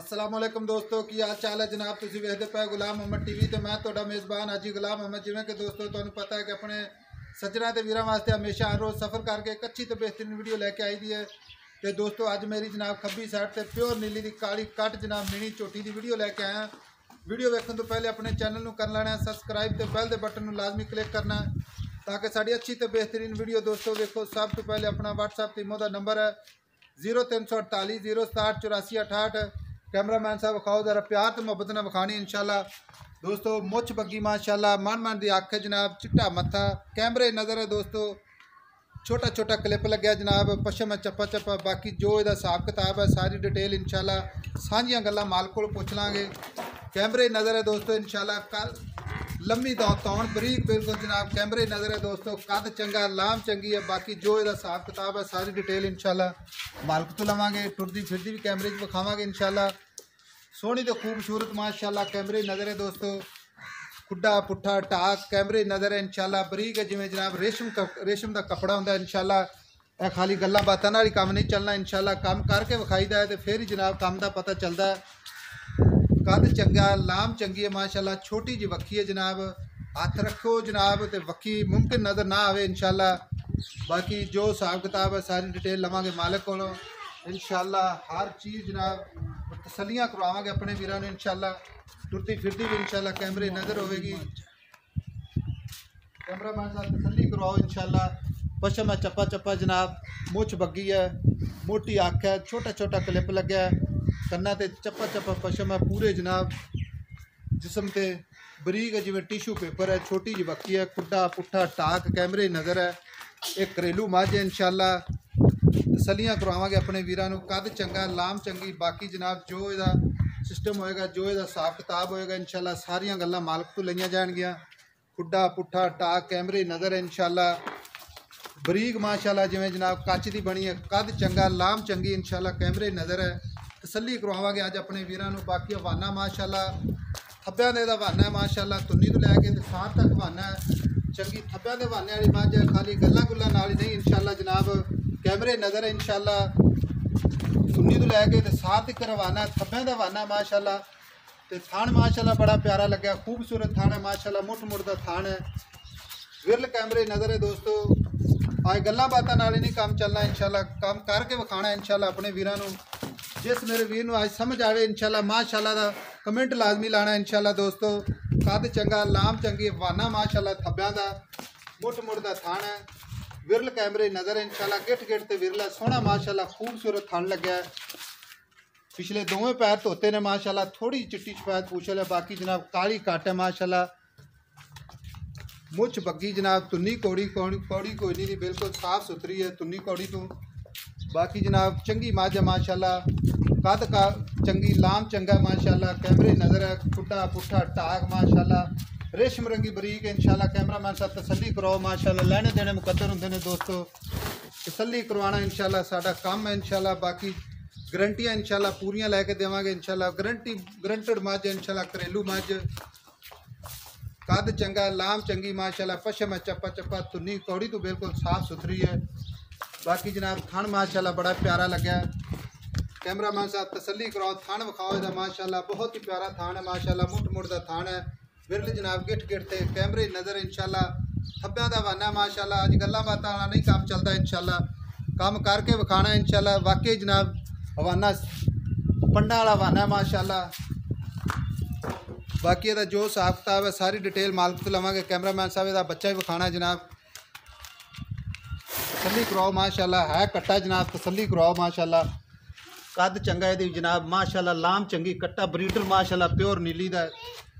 अस्सलाम वालेकुम दोस्तों की हाल चाल है जनाब। तुम वेखते पे गुलाम मोहम्मद टीवी तो मैं तो मेज़बान हाजी गुलाम मोहम्मद। जिमें कि दोस्तों तुहानू पता है कि अपने सज्जना ते वीरां वास्ते हमेशा हर रोज़ सफ़र करके एक अच्छी तो बेहतरीन वीडियो लैके आई दी है। तो दोस्तों अज मेरी जनाब खब्बी साइड से प्योर नीली की काली कट जनाब मिनी झोटी की वीडियो लैके आया। वीडियो वेखने तो पहले अपने चैनल को कर लेना है सबसक्राइब, तो बैल के बटन लाजमी क्लिक करना है ताकि साड़ी अच्छी तो बेहतरीन वीडियो दोस्तों देखो। सब तो पहले अपना व्हाट्सएप टीमों का नंबर है 0348 067 84 68। कैमरामैन साहब विखाओ जरा प्यार तो मुहब्बत ने विखानी इंशाल्लाह। दोस्तों मुछ बग्गी माशाल्लाह, मन दी आँख है जनाब, चिट्टा मत्था कैमरे नज़र है दोस्तों, छोटा छोटा क्लिप लग्या जनाब, पशम है चप्पा चप्पा। बाकी जो इसका हिसाब किताब है सारी डिटेल इंशाल्लाह साझियाँ गल्लां माल को पुछ लांगे। कैमरे नज़र है दोस्तों इंशाल्लाह, कल लम्मी तौण बरीक बिल्कुल जनाब, कैमरे नज़र है दोस्तों, कद चंगा लाम चंगी है। बाकी जो इसका हिसाब किताब है सारी डिटेल इंशाल्लाह मालक तो लवांगे, टुरदी फिरदी भी कैमरे विखावांगे इंशाल्लाह। सोहनी तो खूबसूरत माशाल्लाह कैमरे नज़र है दोस्तों, खुड्डा पुट्ठा टाक कैमरे नज़र है इंशाल्लाह, बरीक है जिमें जनाब रेशम का कपड़ा होंगे इंशाल्लाह। यह खाली गल्लां बातां नाल ही काम नहीं चलना इंशाल्लाह, काम करके विखाईदा है तो फिर ही जनाब काम का पता चलता है। कद चंगा लाम चंगी है माशाल्लाह, छोटी जी वक्खी है जनाब, हाथ रखो जनाब तो वक्खी मुमकिन नज़र ना आवे इंशाल्लाह। बाकी जो हिसाब किताब है सारी डिटेल लवांगे मालिक को इंशाल्लाह, हर चीज़ जनाब तसलियाँ करवावांगे अपने वीरां नूं इंशाल्लाह। टुरती फिरती भी इंशाल्लाह कैमरे नज़र होगी, कैमरामैन साहब तसली करवाओ इंशाल्लाह। पशम है चप्पा चप्पा जनाब, मुछ बग्गी है, मोटी अख है, छोटा छोटा क्लिप लग्या है, कन्ना ते चप्पा चप्पा पशम है पूरे जनाब, जिसम ते बरीक है जिमें टिशू पेपर है, छोटी जी बक्की है, खुड्डा पुट्ठा टाक कैमरे नज़र है। एक घरेलू मझ है इंशाल्लाह, तसलियाँ करवावांगे अपने वीरां नूं, कद चंगा लाम चंगी। बाकी जनाब जो इसका सिस्टम होएगा, जो इसका हिसाब किताब होएगा इंशाल्लाह सारियां गल्लां मालक तो लईयां जाणगियां। खुड्डा पुट्ठा टाक कैमरे नज़र है इंशाल्लाह, बरीक माशाल्लाह जिमें जनाब कच की बनी है, कद चंगा लाम चंगी इंशाल्लाह कैमरे नज़र है। तसली करवावांगे अज अपने वीरां नूं। बाकी हवाना माशाल्लाह थब्बियां दे हवाना है माशाल्लाह, तुन्नी तो लैके ते साथ तक हवाना है, चंगी थब्बियां दे हवाने वाली मझ है, खाली गल्लां गुल्लां नाल ही नहीं इंशाल्लाह जनाब कैमरे नज़र है इंशाल्लाह। तुन्नी तो लैके ते साथ तक हवाना है, थब्बियां दा हवाना माशाल्लाह। तो थान माशाल्लाह बड़ा प्यारा लग्या, खूबसूरत थान है माशाल्लाह, मुठ मुठ का थान है, विरल कैमरे नज़र है दोस्तों। आज गल्लां बातां नाल ही नहीं काम चलना इंशाल्लाह, काम करके विखाना इंशाल्लाह अपने वीरां नूं। जिस मेरे वीर नूं आज समझ आवे इंशाल्लाह माशाल्लाह दा कमेंट लाजमी लाना इंशाल्लाह दोस्तों। कद चंगा लाम चंगी हवाना माशाल्लाह, थब्बियां दा मुठ मुठ का थान है, विरल कैमरे नज़र है इंशाल्लाह, गिट गिट ते विरला सोहना माशाल्लाह खूबसूरत थान लग्या है। पिछले दोवें पैर धोते ने माशाल्लाह, थोड़ी चिट्टी सफेद पूछल है, बाकी जनाब काली कट है माशाल्लाह, मुछ बग्गी जनाब, तुन्नी कौड़ी कौड़ी कोई नहीं, बिल्कुल साफ सुथरी है तुन्नी कौड़ी तो। बाकी जनाब चंगी मझ है माशाल्लाह, कद का चंगी लाम चंगा माशाल्लाह, कैमरे नज़र है, खुड्डा पुट्ठा टाक माशाल्लाह, रेशम रंगी बरीक है इंशाल्लाह। कैमरामैन साहब तसली कराओ माशाल्लाह, लैने देने मुकद्दर होंदे ने दोस्तों, तसली करवाना इंशाल्लाह साडा काम है इंशाल्लाह। बाकी गारंटियां इंशाल्लाह पूरियां लैके देवांगे इंशाल्लाह, गारंटेड मझ है इंशाल्लाह, घरेलू मझ, कद चंगा लाम चंगी माशाल्लाह, पशम है चप्पा चप्पा, तुन्नी कौड़ी तो बिल्कुल साफ सुथरी है। बाकी जनाब थान माशाल्लाह बड़ा प्यारा लग्या है, कैमरामैन साहब तसली कराओ, थान विखाओ इहदा माशाल्लाह, बहुत ही प्यारा थान है माशाल्लाह, मुठ मुठ का थान है, विरल जनाब गिट गिट ते कैमरे नज़र इंशाल्लाह, थब्बियां दा हवाना माशाल्लाह। अज गल्लां बातां वाला नहीं काम चलता इंशाल्लाह, काम करके विखाना इंशाल्लाह। वाकई जनाब हवाना पंडा वाला हवाना है माशाल्लाह। बाकी इसका जो हिसाब किताब है सारी डिटेल मालक तो लवांगे। कैमरामैन साहब इसका बच्चा भी विखाना है जनाब, तसली कराओ माशाल्लाह, है कट्टा जनाब, तसली कराओ माशाल्लाह, कद चंगा है जनाब माशाल्लाह, लाम चंगी, कट्टा ब्रीडर माशाल्लाह प्योर नीली का है।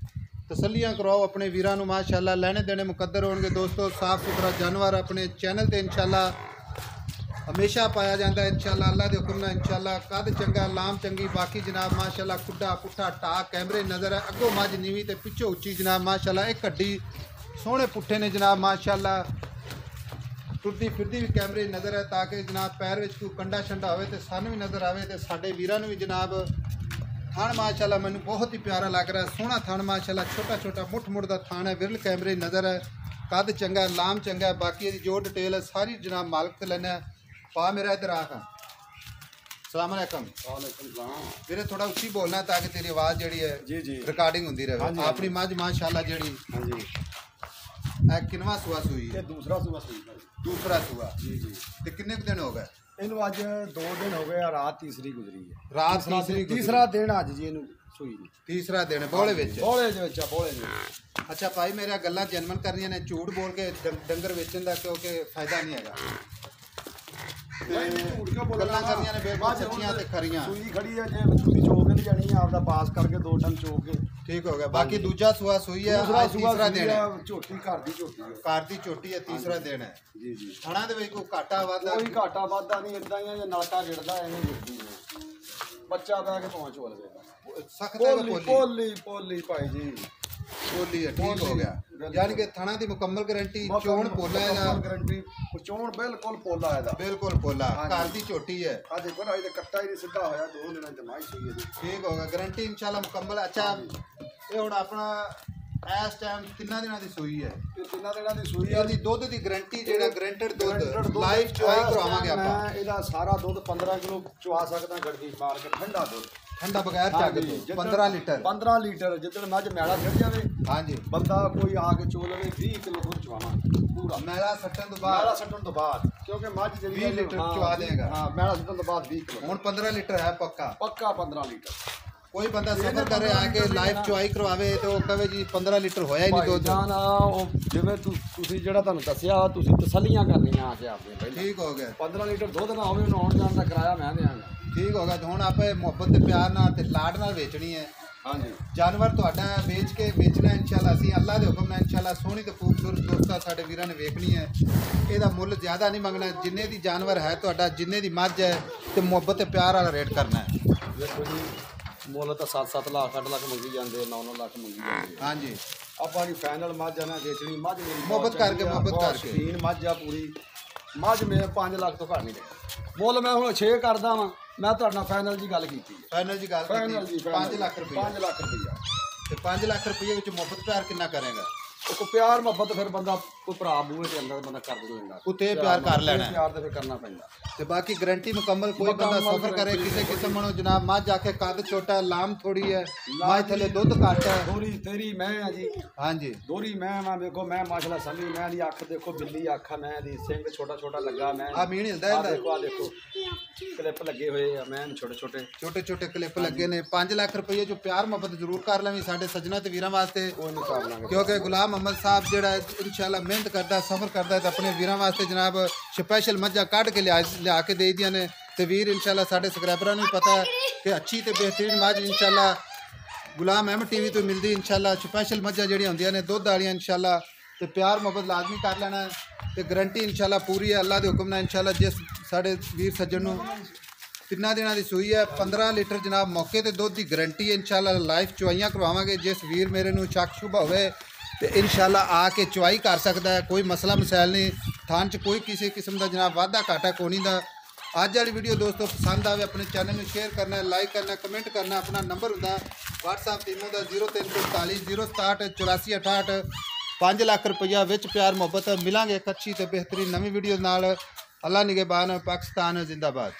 तसलियाँ कराओ अपने वीरां नूं माशाल्लाह, लैने देने मुकद्दर होणगे दोस्तों। साफ सुथरा जानवर अपने चैनल ते इंशाल्लाह हमेशा पाया जाता है इंशाल्लाह, अल्लाह के हुक्म नाल इंशाल्लाह। कद चंगा लाम चंगी, बाकी जनाब माशाल्लाह खुड्डा पुट्ठा टाक कैमरे नज़र है, अगों मझ नीवी ते पिछों उच्ची जनाब माशाल्लाह, एक हड्डी सोहने पुट्ठे ने जनाब माशाल्लाह, टुरदी फिरदी भी कैमरे नज़र है, ताकि जनाब पैर में कोई कंडा शंडा हो तो सानू भी नज़र आए तो साडे वीरां नूं भी जनाब। थान माशाल्लाह मैनू बहुत ही प्यारा लग रहा है, सोहना थान माशाल्लाह, छोटा छोटा मुठ मुठ का थान है, विरल कैमरे नज़र है, कद चंगा लाम चंगा। बाकी जो डिटेल है सारी जनाब मालक से लेना पा मेरा इधर आ ਸਲਾਮ ਅਲੈਕਮ। ਵਾਲੇਕੁਮ ਸਲਾਮ। ਵੀਰੇ ਥੋੜਾ ਉੱਚੀ ਬੋਲਣਾ ਤਾਂ ਕਿ ਤੇਰੀ ਆਵਾਜ਼ ਜਿਹੜੀ ਹੈ ਜੀ ਰਿਕਾਰਡਿੰਗ ਹੁੰਦੀ ਰਹੇ। ਆਪਣੀ ਮੱਝ ਮਾਸ਼ਾਅੱਲਾ ਜਿਹੜੀ ਹਾਂਜੀ ਇਹ ਕਿੰਨਵਾਂ ਸੂਆ ਸੂਈ ਹੈ? ਇਹ ਦੂਸਰਾ ਸੂਆ ਸੂਈ ਭਾਈ। ਦੂਸਰਾ ਸੂਆ ਜੀ ਤੇ ਕਿੰਨੇ ਕੁ ਦਿਨ ਹੋ ਗਏ ਇਹਨੂੰ? ਅੱਜ 2 ਦਿਨ ਹੋ ਗਏ ਆ, ਰਾਤ ਤੀਸਰੀ ਗੁਜ਼ਰੀ ਹੈ। ਰਾਤ ਤੀਸਰੀ ਤੀਸਰਾ ਦਿਨ ਅੱਜ ਜੀ ਇਹਨੂੰ ਸੂਈ ਨੂੰ। ਤੀਸਰਾ ਦਿਨ ਬੋਲੇ ਵਿੱਚ ਬੋਲੇ ਦੇ ਵਿੱਚ ਆ, ਬੋਲੇ ਦੇ। ਅੱਛਾ ਭਾਈ ਮੇਰੀਆਂ ਗੱਲਾਂ ਜਨਮਨ ਕਰਨੀਆਂ ਨੇ, ਝੂਠ ਬੋਲ ਕੇ ਡੰਗਰ ਵੇਚਣ ਦਾ ਕਿਉਂਕਿ ਫਾਇਦਾ ਨਹੀਂ ਹੈਗਾ। ਗੱਲਾਂ ਕਰਨੀਆਂ ਨੇ ਬਿਲਕੁਲ ਸੱਚੀਆਂ ਤੇ ਖਰੀਆਂ। ਸੂਈ ਖੜੀ ਹੈ, ਜੇ ਤੁਸੀਂ ਚੋਕ ਕੇ ਜਾਣੀ ਹੈ ਆਪਦਾ ਪਾਸ ਕਰਕੇ 2 ਟਨ ਚੋਕ ਕੇ ਠੀਕ ਹੋ ਗਿਆ। ਬਾਕੀ ਦੂਜਾ ਸੂਆ ਸੂਈ ਹੈ, ਤੀਸਰਾ ਦਿਨ ਹੈ। ਝੋਟੀ ਘਰ ਦੀ ਝੋਟੀ ਹੈ, ਘਰ ਦੀ ਝੋਟੀ ਹੈ, ਤੀਸਰਾ ਦਿਨ ਹੈ। ਜੀ ਥਣਾ ਦੇ ਵਿੱਚ ਕੋਈ ਘਾਟਾ ਵਾਧਾ? ਕੋਈ ਘਾਟਾ ਵਾਧਾ ਨਹੀਂ, ਇਦਾਂ ਹੀ ਆ ਜੇ ਨਲਕਾ ਗਿਰਦਾ ਐਵੇਂ ਗਿਰਦੀ ਹੈ। ਬੱਚਾ ਪੈ ਕੇ ਪਹੁੰਚ ਹੋ ਲਵੇਗਾ। ਸਖਤ ਹੈ ਪੋਲੀ ਭਾਈ ਜੀ, ਪੋਲੀ ਹੈ। ਠੀਕ ਹੋ ਗਿਆ, ਯਾਨੀ ਕਿ ਥਣਾ ਦੀ ਮੁਕੰਮਲ ਗਾਰੰਟੀ। ਚੋਣ ਪੋਲਾ ਇਹਦਾ, ਗਾਰੰਟੀ ਚੋਣ ਬਿਲਕੁਲ ਪੋਲਾ ਇਹਦਾ, ਬਿਲਕੁਲ ਪੋਲਾ। ਘਰ ਦੀ ਝੋਟੀ ਹੈ। ਆ ਦੇਖੋ ਨਾ, ਇਹਦੇ ਕੱਟਾ ਹੀ ਨਹੀਂ ਸਿੱਧਾ ਹੋਇਆ, 2 ਦਿਨਾਂ ਚ ਮਾਈ ਸੂਈ ਹੈ। ਠੀਕ ਹੋ ਗਿਆ, ਗਾਰੰਟੀ ਇਨਸ਼ਾਅੱਲਾ ਮੁਕੰਮਲ। ਅੱਛਾ ਇਹ ਹੁਣ ਆਪਣਾ ਇਸ ਟਾਈਮ ਕਿੰਨਾ ਦਿਨਾਂ ਦੀ ਸੂਈ ਹੈ? ਇਹ 3 ਦਿਨਾਂ ਦੀ ਸੂਈ ਹੈ। ਇਹਦੀ ਦੁੱਧ ਦੀ ਗਾਰੰਟੀ ਜਿਹੜਾ ਗਾਰੰਟਡ ਦੁੱਧ ਲਾਈਵ ਚੁਆਈ ਕਰਾਵਾਂਗੇ ਆਪਾਂ। ਮੈਂ ਇਹਦਾ ਸਾਰਾ ਦੁੱਧ 15 ਕਿਲੋ ਚੁਆ ਸਕਦਾ ਗੜਦੀ ਮਾਰ ਕੇ, ਠੰਡਾ ਦੁੱਧ, ਠੰਡਾ ਬਗੈਰ ਚੱਗ ਤੋਂ 15 ਲੀਟਰ। 15 ਲੀਟਰ ਜਿੱਦਣ ਮੱਝ ਮੈਲਾ ਛੱਡ ਜਾਵੇ, ਹਾਂਜੀ, ਬੰਦਾ ਕੋਈ ਆ ਕੇ ਚੋ ਲਵੇ 20 ਕਿਲੋ ਦੁੱਧ ਚਵਾਵਾਂਗੇ ਪੂਰਾ। ਮੈਲਾ ਸੱਟਣ ਤੋਂ ਮੈਲਾ ਬਾਅਦ ਛੱਡਣ ਤੋਂ ਬਾਅਦ, ਕਿਉਂਕਿ ਮੱਝ ਜਿਹੜੀ 20 ਲੀਟਰ ਚਵਾ ਦੇਗਾ। ਹਾਂ, ਮੈਲਾ ਛੱਡਣ ਤੋਂ ਬਾਅਦ 20 ਕਿਲੋ। ਹੁਣ 15 ਲੀਟਰ ਹੈ ਪੱਕਾ। ਪੱਕਾ 15 ਲੀਟਰ। ਕੋਈ ਬੰਦਾ ਸਫਰ ਕਰੇ ਆ ਕੇ ਲਾਈਵ ਚੁਆਈ ਕਰਵਾਵੇ ਤੇ ਉਹ ਕਹੇ ਜੀ 15 ਲੀਟਰ ਹੋਇਆ ਹੀ ਨਹੀਂ ਦੁੱਧ। ਜਾਨ ਉਹ ਜਿਵੇਂ ਤੁਸੀਂ ਜਿਹੜਾ ਤੁਹਾਨੂੰ ਦੱਸਿਆ, ਤੁਸੀਂ ਤਸੱਲੀਆਂ ਕਰਨੀਆਂ ਆ ਕੇ ਆਪਦੇ ਪਹਿਲਾਂ। ਠੀਕ ਹੋ ਗਿਆ। 15 ਲੀਟਰ ਦੁੱਧ ਨਾ ਹੋਵੇ, ਉਹਨੂੰ ਆਉਣ ਜਾਣ ਦਾ ਕਿਰਾਇਆ ਮੈਂ ਦੇਵਾਂਗਾ। ਠੀਕ ਹੋ ਗਿਆ। ਹੁਣ ਆਪਾਂ ਮੁਹੱਬਤ ਤੇ ਪਿਆਰ ਨਾਲ ਤੇ ਲਾਡ ਨਾਲ ਵੇਚਣੀ ਹੈ। ਹਾਂਜੀ, ਜਾਨਵਰ ਤੁਹਾਡਾ ਵੇਚ ਕੇ ਵੇਚਣਾ ਇਨਸ਼ਾਅੱਲਾ। ਅਸੀਂ ਅੱਲਾ ਦੇ ਹੁਕਮ ਨਾਲ ਇਨਸ਼ਾਅੱਲਾ ਸੋਹਣੀ ਤੇ ਖੂਬਸੂਰਤ ਦੋਸਤਾਂ ਸਾਡੇ ਵੀਰਾਂ ਨੇ ਵੇਖਣੀ ਹੈ। ਇਹਦਾ ਮੁੱਲ ਜ਼ਿਆਦਾ ਨਹੀਂ ਮੰਗਣਾ। ਜਿੰਨੇ ਦੀ ਜਾਨਵਰ ਹੈ ਤੁਹਾਡਾ, ਜਿੰਨੇ ਦੀ ਮੱਝ ਹੈ, ਤੇ ਮੁਹੱਬਤ ਤੇ ਪਿਆਰ ਵਾਲਾ ਰੇਟ ਕਰਨਾ ਹੈ। ਦੇਖੋ ਜੀ, ਮੁੱਲ ਤਾਂ 7-7 ਲੱਖ 8 ਲੱਖ ਮੰਗੀ ਜਾਂਦੇ, 9-9 ਲੱਖ ਮੰਗੀ ਜਾਂਦੇ। ਹਾਂਜੀ, ਆਪਾਂ ਦੀ ਫਾਈਨਲ ਮੱਝ ਆ ਨਾ ਵੇਚਣੀ। ਮੱਝ ਮੇਰੀ ਮੁਹੱਬਤ ਕਰਕੇ, ਮੁਹੱਬਤ ਕਰਕੇ। ਸ਼ੌਕੀਨ ਮੱਝ ਆ ਪੂਰੀ। ਮੱਝ ਮੈਂ 5 ਲੱਖ ਤੋਂ ਘੱਟ ਨਹੀਂ ਦੇ ਮੁੱਲ। ਮੈਂ ਹੁਣ 6 ਕਰਦਾ ਵਾਂ। ਮੈਂ ਤੁਹਾਡੇ ਨਾਲ ਫਾਈਨਲ ਜੀ ਗੱਲ ਕੀਤੀ ਹੈ। ਫਾਈਨਲ ਜੀ ਗੱਲ ਫਾਈਨਲ ਜੀ, 5 ਲੱਖ ਰੁਪਏ। 5 ਲੱਖ ਰੁਪਈਆ। ਤੇ 5 ਲੱਖ ਰੁਪਏ ਵਿੱਚ ਮੁਹੱਬਤ ਪਿਆਰ ਕਿੰਨਾ ਕਰੇਗਾ? ਉਹ ਪਿਆਰ ਮੁਹੱਬਤ ਫਿਰ ਬੰਦਾ ਕੋਈ ਭਰਾ ਬੂਹੇ ਦੇ ਅੰਦਰ ਬੰਦਾ ਕਰ ਦਿੰਦਾ, ਉੱਤੇ ਪਿਆਰ ਕਰ ਲੈਣਾ। ਪਿਆਰ ਤੇ ਫਿਰ ਕਰਨਾ ਪੈਂਦਾ। ਤੇ ਬਾਕੀ ਗਾਰੰਟੀ ਮੁਕੰਮਲ। ਕੋਈ ਬੰਦਾ ਸਫਰ ਕਰੇ ਕਿਸੇ ਕਿਸਮ ਨੂੰ ਜਨਾਬ, ਮੱਝ ਆ ਕੇ ਕੱਦ ਛੋਟਾ, ਲਾਮ ਥੋੜੀ ਹੈ, ਮੱਝ ਥੱਲੇ ਦੁੱਧ ਘੱਟ ਹੈ। ਦੋਰੀ ਤੇਰੀ ਮੈਂ ਆ ਜੀ। ਹਾਂਜੀ, ਦੋਰੀ ਮੈਂ ਵੇਖੋ, ਮੈਂ ਮਾਸ਼ਾਅੱਲਾ ਸੰਭੀ, ਮੈਂ ਦੀ ਅੱਖ ਦੇਖੋ, ਬਿੱਲੀ ਅੱਖ ਆ, ਮੈਂ ਦੀ ਸਿੰਘ ਛੋਟਾ ਛੋਟਾ ਲੱਗਾ। ਮੈਂ ਆ ਮੀਨ ਹਿਲਦਾ ਇਹਦਾ। ਦੇਖੋ, ਆ ਦੇਖੋ ਕਲਿੱਪ ਲੱਗੇ ਹੋਏ ਆ, ਮੈਂ ਛੋਟੇ ਛੋਟੇ ਕਲਿੱਪ ਲੱਗੇ ਨੇ। 5 ਲੱਖ ਰੁਪਏ ਜੋ ਪਿਆਰ ਮੁਹੱਬਤ ਜ਼ਰੂਰ ਕਰ ਲੈਣੀ ਸਾਡੇ ਸੱਜਣਾ ਤੇ ਵੀਰਾਂ ਵਾਸਤੇ। ਕੋਈ ਨਹੀਂ ਕਰ ਲਾਂਗੇ, ਕਿਉਂਕਿ ਗੁਲਾਮ ਮੁਹੰਮਦ ਸਾਹਿਬ ਜਿਹੜਾ ਇਨਸ਼ਾਅੱਲਾ ਮਿਹਨਤ ਕਰਦਾ, ਸਫਰ ਕਰਦਾ ਤੇ ਆਪਣੇ ਵੀਰਾਂ ਵਾਸਤੇ ਜਨਾਬ ਸਪੈਸ਼ਲ ਮੱਝਾਂ ਕੱਢ ਕੇ ਲਿਆ ਕੇ ਦੇ ਦੀਆਂ ਨੇ। ਤੇ ਵੀਰ ਇਨਸ਼ਾਅੱਲਾ ਸਾਡੇ ਸਬਸਕ੍ਰਾਈਬਰਾਂ ਨੂੰ ਵੀ ਪਤਾ ਹੈ ਕਿ ਅੱਛੀ ਤੇ ਬਿਹਤਰੀਨ ਮੱਝ ਇਨਸ਼ਾਅੱਲਾ ਗੁਲਾਮ ਅਹਿਮਦ ਟੀਵੀ ਤੋਂ ਮਿਲਦੀ। ਇਨਸ਼ਾਅੱਲਾ ਸਪੈਸ਼ਲ ਮੱਝਾਂ ਜਿਹੜੀਆਂ ਹੁੰਦੀਆਂ ਨੇ ਦੁੱਧ ਵਾਲੀਆਂ, ਇਨਸ਼ਾਅੱਲਾ ਤੇ ਪਿਆਰ ਮੁਹੱਬਤ ਲਾਜ਼ਮੀ ਕਰ ਲੈਣਾ ਤੇ ਗਾਰੰਟੀ ਇਨਸ਼ਾਅੱਲਾ ਪੂਰੀ ਹੈ ਅੱਲਾ ਦੇ ਹੁਕਮ ਨਾਲ। ਇਨਸ਼ਾਅੱਲਾ ਜਿਸ ਸਾਡੇ ਵੀਰ ਸੱਜਣ ਨੂੰ 3 ਦਿਨਾਂ ਦੀ ਸੂਈ ਹੈ, 15 ਲੀਟਰ ਜਨਾਬ ਮੌਕੇ ਤੇ ਦੁੱਧ ਦੀ ਗਾਰੰਟੀ ਹੈ। ਇਨਸ਼ਾਅੱਲਾ ਲਾਈਵ ਚੁਆਈਆਂ ਕਰਵਾਵਾਂਗੇ। ਜਿਸ ਵੀਰ ਮੇਰੇ ਨੂੰ ਸ਼ੱਕ ਸ਼ੁਬਾ ਹੋਵੇ ਤੇ ਇਨਸ਼ਾਅੱਲਾ ਆ ਕੇ ਚੁਆਈ ਕਰ ਸਕਦਾ ਹੈ। ਕੋਈ ਮਸਲਾ ਮਸਾਇਲ ਨਹੀਂ। ਥਾਨ 'ਚ ਕੋਈ ਕਿਸੇ ਕਿਸਮ ਦਾ ਜਨਾਬ ਵਾਧਾ ਘਾਟਾ ਕੋਈ ਨਹੀਂ ਦਾ। ਅੱਜ ਵਾਲੀ ਵੀਡੀਓ ਦੋਸਤੋ ਪਸੰਦ ਆਵੇ, ਆਪਣੇ ਚੈਨਲ ਨੂੰ ਸ਼ੇਅਰ ਕਰਨਾ, ਲਾਈਕ ਕਰਨਾ, ਕਮੈਂਟ ਕਰਨਾ। ਆਪਣਾ ਨੰਬਰ ਹੁੰਦਾ WhatsApp ਟੀਮੋ ਦਾ 0344 067 84 68। 5 ਲੱਖ ਰੁਪਈਆ ਵਿੱਚ ਪਿਆਰ ਮੁਹੱਬਤ। ਮਿਲਾਂਗੇ ਇੱਕ ਅੱਛੀ ਤੇ ਬਿਹਤਰੀਨ ਨਵੀਂ ਵੀਡੀਓ ਨਾਲ। ਅੱਲਾ ਨਿਗਹਿਬਾਨ। ਪਾਕਿਸਤਾਨ ਜ਼ਿੰਦਾਬਾਦ।